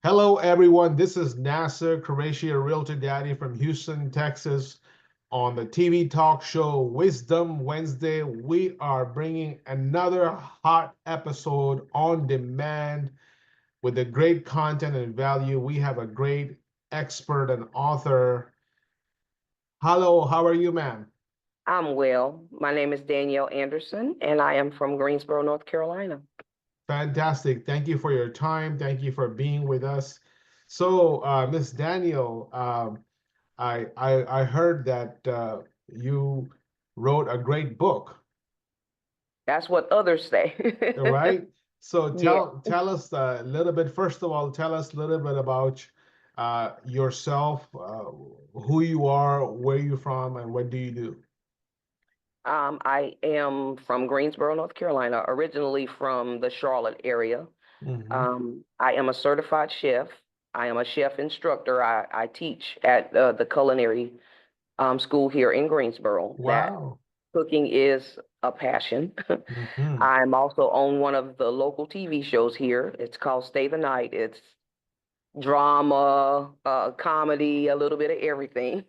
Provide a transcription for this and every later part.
Hello, everyone. This is Nasir, Qureshi, a Realtor Daddy from Houston, Texas. On the TV talk show Wisdom Wednesday, we are bringing another hot episode on demand with the great content and value. We have a great expert and author. Hello, how are you, ma'am? I'm well. My name is Danielle Anderson, and I am from Greensboro, North Carolina. Fantastic. Thank you for your time. Thank you for being with us. So, Miss Daniel, I heard that you wrote a great book, That's what others say. right? So Yeah. tell us a little bit. First of all, tell us a little bit about yourself, who you are, where you're from, and what do you do? I am from Greensboro, North Carolina, originally from the Charlotte area. Hmm. I am a certified chef. I am a chef instructor. I teach at the culinary school here in Greensboro. That Wow. cooking is a passion. Hmm. I'm also on one of the local TV shows here. It's called Stay the Night. It's drama, comedy, a little bit of everything.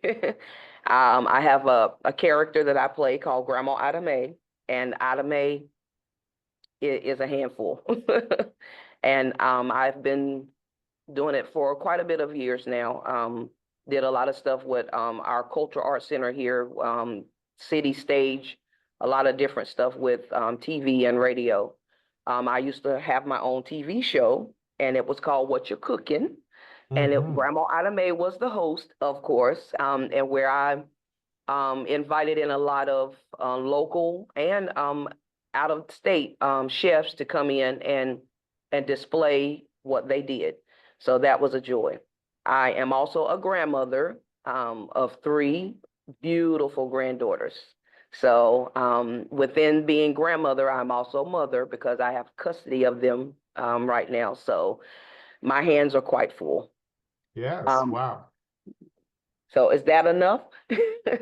I have a character that I play called Grandma Adame, and Adame is a handful. And I've been doing it for quite a bit of years now. Did a lot of stuff with our Cultural Arts Center here, City Stage, a lot of different stuff with TV and radio. I used to have my own TV show, and it was called What You're Cooking. And Hmm. Grandma Ida was the host, of course, and where I invited in a lot of local and out of state chefs to come in and display what they did. So that was a joy. I am also a grandmother of three beautiful granddaughters. So within being grandmother, I'm also mother because I have custody of them right now. So my hands are quite full. Yes. Um, Wow. so is that enough?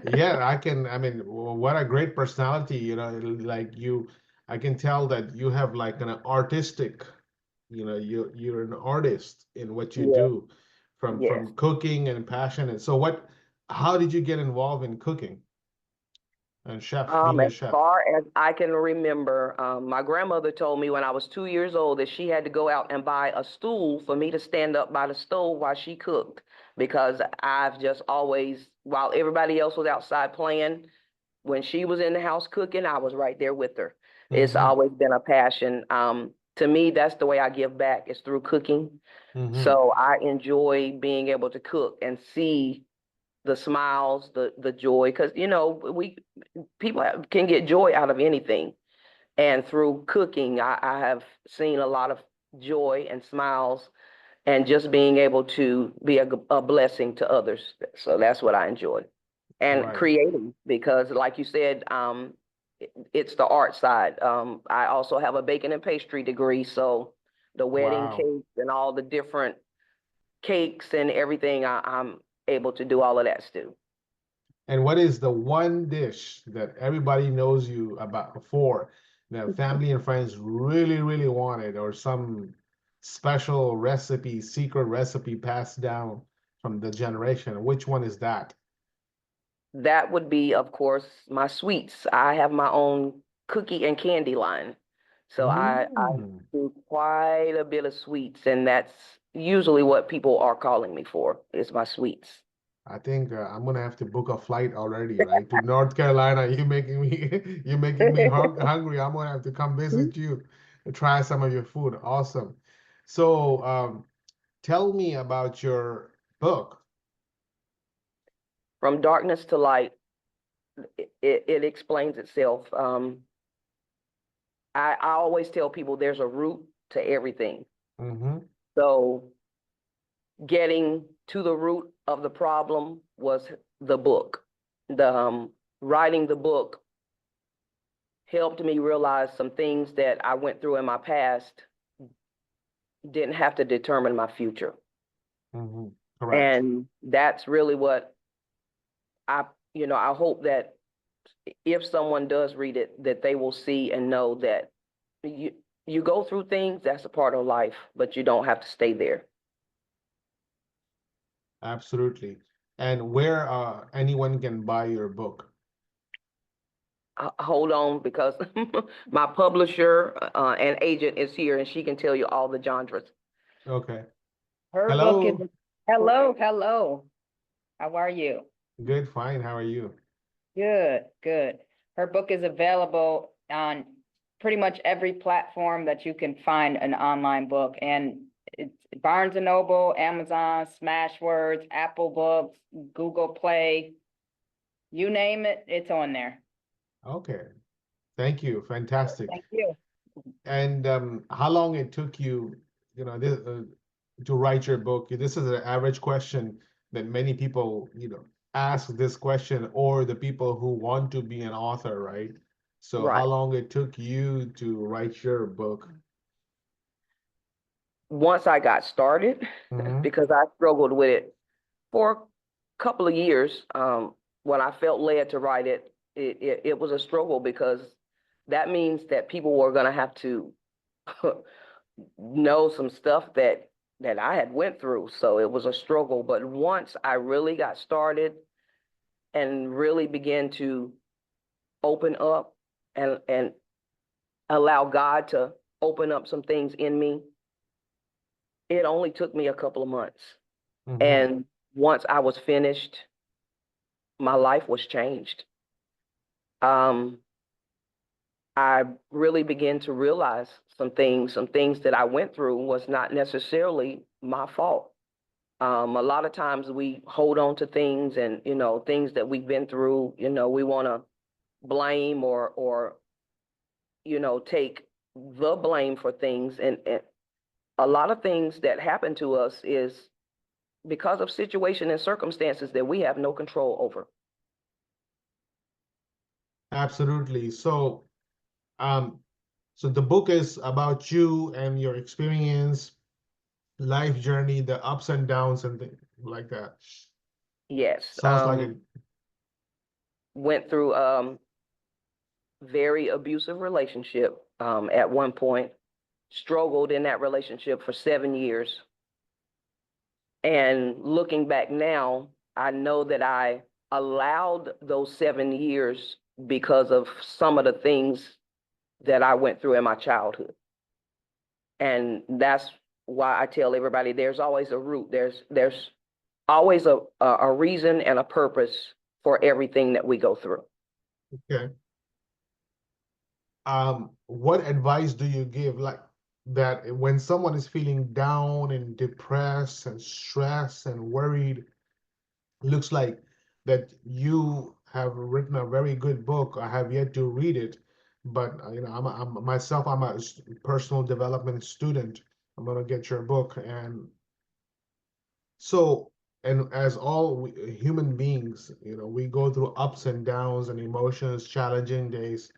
Yeah, I mean, what a great personality, like I can tell that you have like an artistic, you're an artist in what you Yes, do yes. from cooking and passion. And so how did you get involved in cooking and being a As chef? far as I can remember, my grandmother told me when I was 2 years old that she had to go out and buy a stool for me to stand up by the stove while she cooked because I've just always, while everybody else was outside playing, when she was in the house cooking, I was right there with her. It's Mm-hmm. always been a passion. To me, that's the way I give back is through cooking. Mm-hmm. So I enjoy being able to cook and see the smiles, the joy, because we people can get joy out of anything. And through cooking, I have seen a lot of joy and smiles and just being able to be a blessing to others. So that's what I enjoy. And Right. creating, because like you said, it's the art side. I also have a baking and pastry degree, so the wedding Wow. cakes and all the different cakes and everything, I'm able to do all of that too. And what is the one dish that everybody knows you about for, that family and friends really, really wanted, or some special recipe, secret recipe passed down from the generation? Which one is that? That would be, of course, my sweets. I have my own cookie and candy line. So I Mm. do quite a bit of sweets, and that's usually what people are calling me for, is my sweets. I think I'm gonna have to book a flight already, right, to North Carolina. You making me you're making me hungry. I'm gonna have to come visit you and try some of your food. Awesome. So tell me about your book. From darkness to light, it explains itself. I always tell people there's a root to everything. Mm-hmm. So getting to the root of the problem was the book. The writing the book helped me realize some things that I went through in my past didn't have to determine my future. Mm-hmm. Correct. And that's really what I, I hope that if someone does read it, that they will see and know that you you go through things, that's a part of life, but you don't have to stay there. Absolutely. And where anyone can buy your book. Hold on, because my publisher and agent is here, and she can tell you all the genres. Okay. Her book is, Hello. hello, hello. How are you? Good, fine. How are you? Good, good. Her book is available on pretty much every platform that you can find an online book. And it's Barnes and Noble, Amazon, Smashwords, Apple Books, Google Play, you name it, it's on there. Okay. Thank you. Fantastic. Thank you. And how long it took you, to write your book? This is an average question that many people, ask this question, or the people who want to be an author, right? So how Right. long it took you to write your book? Once I got started, Hmm. because I struggled with it for a couple of years, when I felt led to write it, it was a struggle, because that means that people were going to have to know some stuff that I had went through. So it was a struggle. But once I really got started and really began to open up and allow God to open up some things in me, it only took me a couple of months. Hmm. And once I was finished, my life was changed. Um, I really began to realize some things that I went through was not necessarily my fault. A lot of times we hold on to things, and, things that we've been through, we want to blame or, take the blame for things. And a lot of things that happen to us is because of situation and circumstances that we have no control over. Absolutely. Um, so the book is about you and your experience, life journey, the ups and downs and things like that. Yes. Sounds like a Went through very abusive relationship at one point, struggled in that relationship for 7 years. And looking back now, I know that I allowed those 7 years because of some of the things that I went through in my childhood. And that's why I tell everybody there's always a root. There's always a reason and a purpose for everything that we go through. okay. What advice do you give, like that when someone is feeling down and depressed and stressed and worried, looks like that you have written a very good book. I have yet to read it, but I'm myself, I'm a personal development student. I'm gonna get your book, and so, and as all human beings, we go through ups and downs and emotions, challenging days.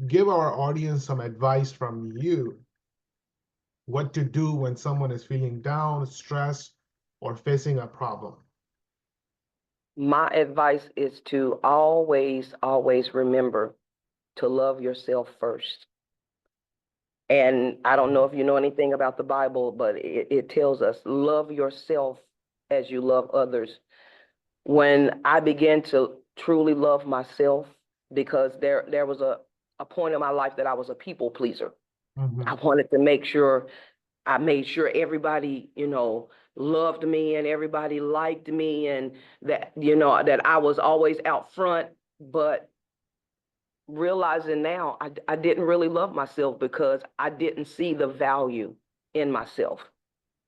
Give our audience some advice from you, what to do when someone is feeling down, stressed, or facing a problem. My advice is to always remember to love yourself first. And I don't know if you know anything about the Bible, but it tells us love yourself as you love others. When I began to truly love myself, because there was a point in my life that I was a people pleaser. I Mhm. wanted to make sure I made sure everybody, loved me and everybody liked me, and that, that I was always out front. But realizing now, I didn't really love myself because I didn't see the value in myself.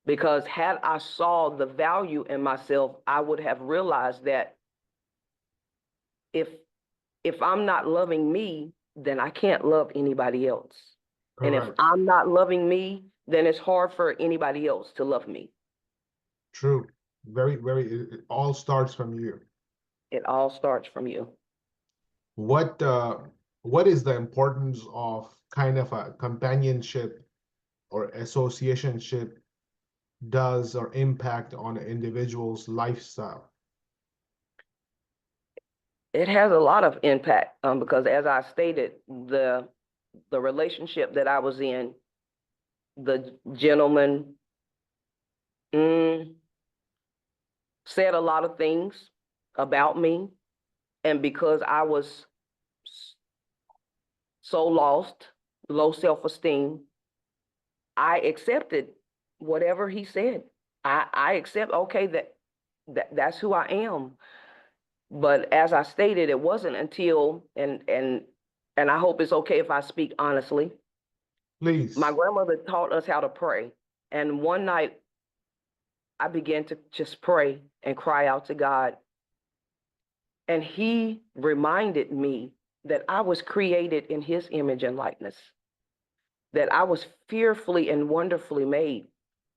Because had I saw the value in myself, I would have realized that if if I'm not loving me, then I can't love anybody else. And if Correct. I'm not loving me, then it's hard for anybody else to love me. True. Very, very, it all starts from you. It all starts from you. What uh, what is the importance of kind of a companionship or associationship does or impact on an individual's lifestyle? It has a lot of impact, because as I stated, the relationship that I was in, the gentleman, mm, said a lot of things about me. And because I was so lost, low self-esteem, I accepted whatever he said. I accept, okay, that's who I am. But as I stated, it wasn't until, and I hope it's okay if I speak honestly. My Please. grandmother taught us how to pray. And one night I began to just pray and cry out to God. And he reminded me that I was created in his image and likeness, that I was fearfully and wonderfully made.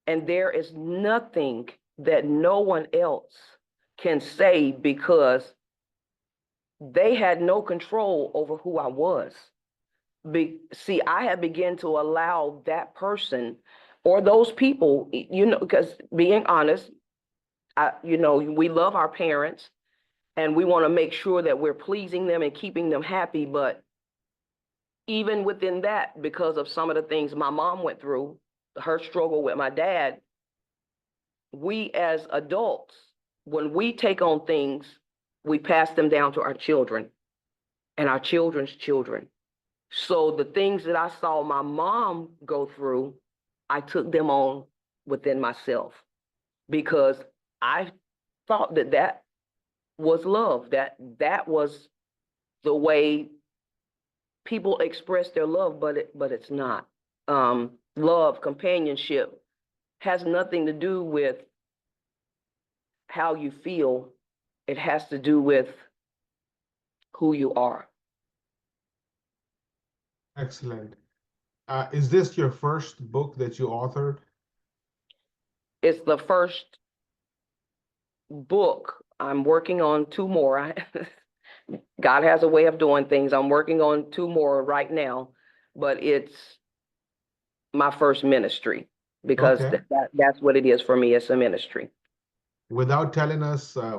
And there is nothing that no one else can say, because they had no control over who I was. See, I had begun to allow that person or those people, because being honest, we love our parents and we want to make sure that we're pleasing them and keeping them happy. But even within that, because of some of the things my mom went through, her struggle with my dad, we as adults, when we take on things, we pass them down to our children and our children's children. So the things that I saw my mom go through, I took them on within myself, because I thought that was love, that was the way people express their love, but it's not. Love, companionship has nothing to do with how you feel. It has to do with who you are. Excellent. Is this your first book that you authored? It's the first book. I'm working on two more. God has a way of doing things. I'm working on two more right now, but it's my first ministry, because Okay. that's what it is for me. It's a ministry. Without telling us a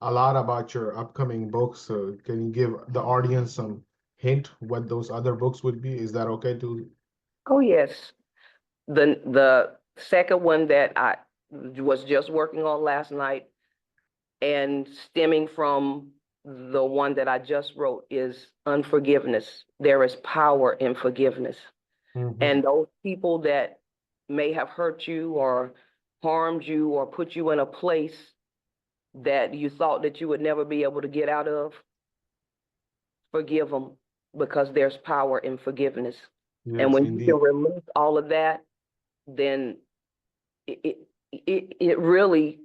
lot about your upcoming books, can you give the audience some hint what those other books would be? Is that okay to? Oh yes. The second one that I was just working on last night, and stemming from the one that I just wrote, is unforgiveness. There is power in forgiveness. Mhm. And those people that may have hurt you or harmed you or put you in a place that you thought that you would never be able to get out of, forgive them, because there's power in forgiveness. And Yes, when you can indeed. release all of that, then it, it really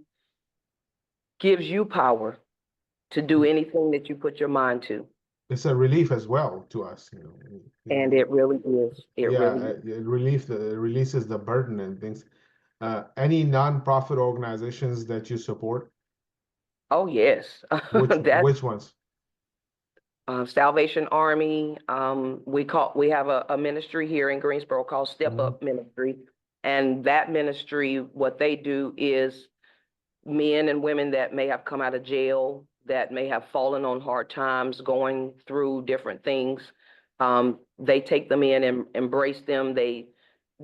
gives you power to do anything that you put your mind to. It's a relief as well to us, And it really is. It Yeah, really is. it releases the burden and things. Any nonprofit organizations that you support? Oh, yes. Which That's which ones? Salvation Army. We have a ministry here in Greensboro called Step Mhm. Up Ministry. And that ministry, what they do is men and women that may have come out of jail, that may have fallen on hard times, going through different things. They take them in and embrace them. They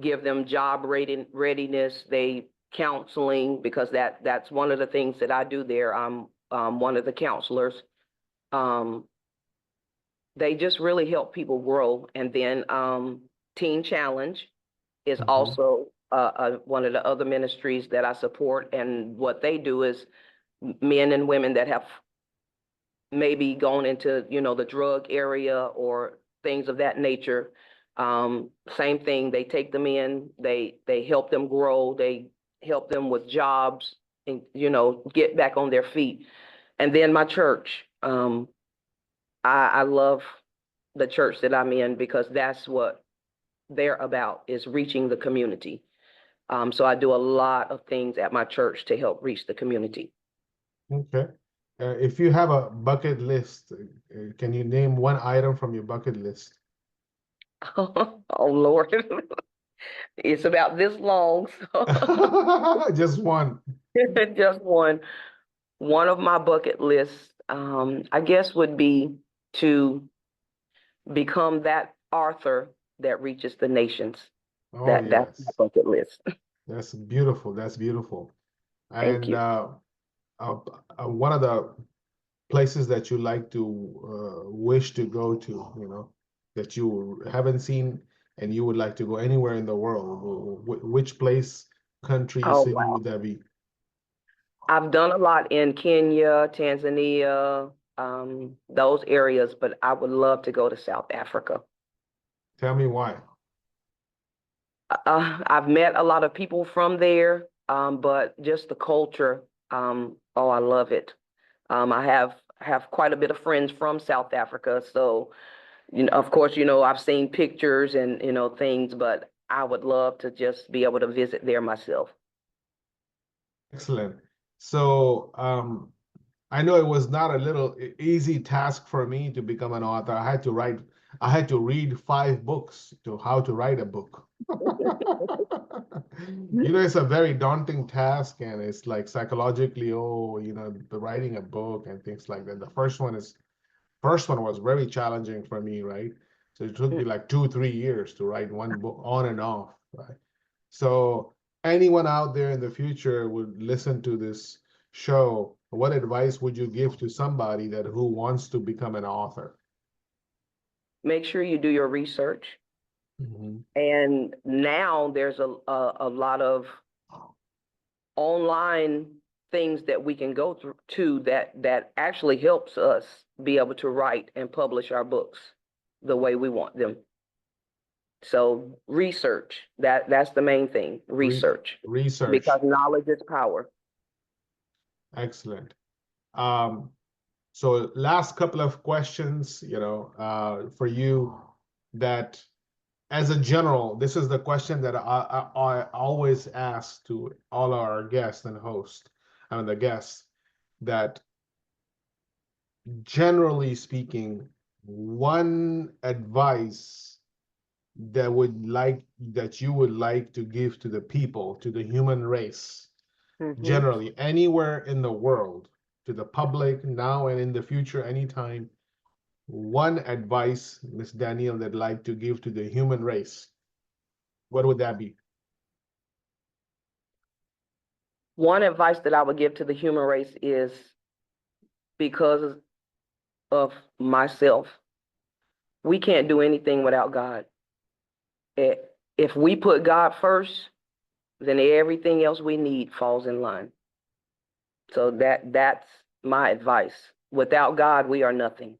give them job readiness. They counseling, because that's one of the things that I do there. I'm one of the counselors. Um, they just really help people grow. And then Teen Challenge is Mhm. also one of the other ministries that I support. And what they do is men and women that have maybe gone into, the drug area or things of that nature. Same thing, they take them in, they help them grow, they help them with jobs and, get back on their feet. And then my church, I love the church that I'm in, because that's what they're about, is reaching the community. So I do a lot of things at my church to help reach the community. Okay. If you have a bucket list, can you name one item from your bucket list? Oh Lord, it's about this long. So Just one. just one of my bucket lists, I guess, would be to become that author that reaches the nations. Oh, That's my yes. bucket list. That's beautiful. That's beautiful. Thank And you. one of the places that you like to wish to go to, that you haven't seen and you would like to go anywhere in the world, which place, country, Oh, city wow. would that be? I've done a lot in Kenya, Tanzania, those areas, but I would love to go to South Africa. Tell me why. I've met a lot of people from there, but just the culture, oh, I love it. I have quite a bit of friends from South Africa, so of course, I've seen pictures and things, but I would love to just be able to visit there myself. Excellent. So, I know it was not a little easy task for me to become an author. I had to read 5 books to how to write a book. It's a very daunting task, and it's like psychologically, the writing a book and things like that. The first one was very challenging for me, right? So it took me like 2, 3 years to write one book on and off, right? So anyone out there in the future would listen to this show, what advice would you give to somebody who wants to become an author? Make sure you do your research. Mhm. And now there's a lot of online things that we can go through to that actually helps us be able to write and publish our books the way we want them. So research, that's the main thing, research, Research. because knowledge is power. Excellent. So last couple of questions, for you, that as a general, this is the question that I always ask to all our guests and hosts, the guests, that generally speaking, one advice that you would like to give to the people, to the human race, generally anywhere in the world, to the public now and in the future, anytime, one advice, Miss Danielle, that like to give to the human race, what would that be? One advice that I would give to the human race is, because of myself, we can't do anything without God. If we put God first, then everything else we need falls in line. So that's my advice. Without God, we are nothing.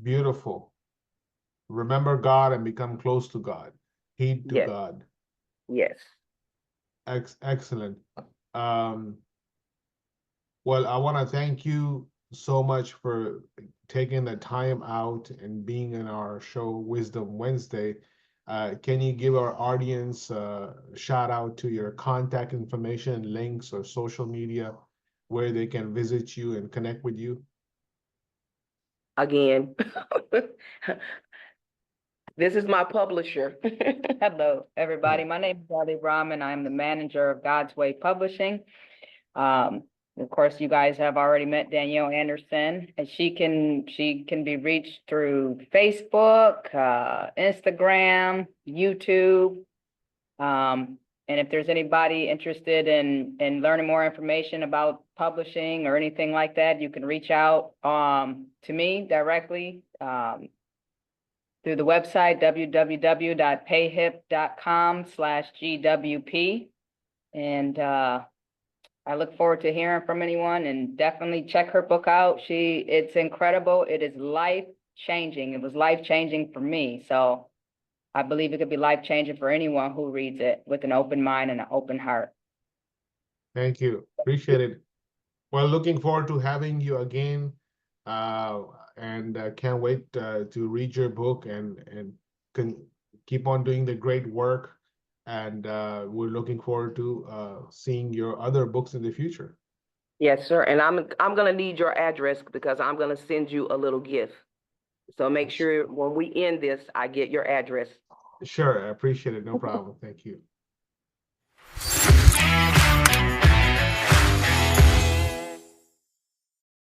Beautiful. Remember God and become close to God. Heed to Yes, God. yes. Excellent. Um, well, I want to thank you so much for taking the time out and being in our show, Wisdom Wednesday. Can you give our audience a shout out to your contact information, links, or social media where they can visit you and connect with you? Again, this is my publisher. Hello, everybody. My name is Dali Rahman. I'm the manager of God's Way Publishing. Of course, you guys have already met Danielle Anderson, and she can be reached through Facebook, Instagram, YouTube. And if there's anybody interested in learning more information about publishing or anything like that, you can reach out to me directly through the website www.payhip.com/GWP. And I look forward to hearing from anyone, and definitely check her book out. It's incredible. It is life-changing. It was life-changing for me. So I believe it could be life-changing for anyone who reads it with an open mind and an open heart. Thank you. Appreciate it. Well, looking forward to having you again, and can't wait to read your book and can keep on doing the great work. And we're looking forward to seeing your other books in the future. Yes, sir. And I'm gonna need your address because I'm gonna send you a little gift. So make sure when we end this, I get your address. Sure, I appreciate it. No problem. Thank you.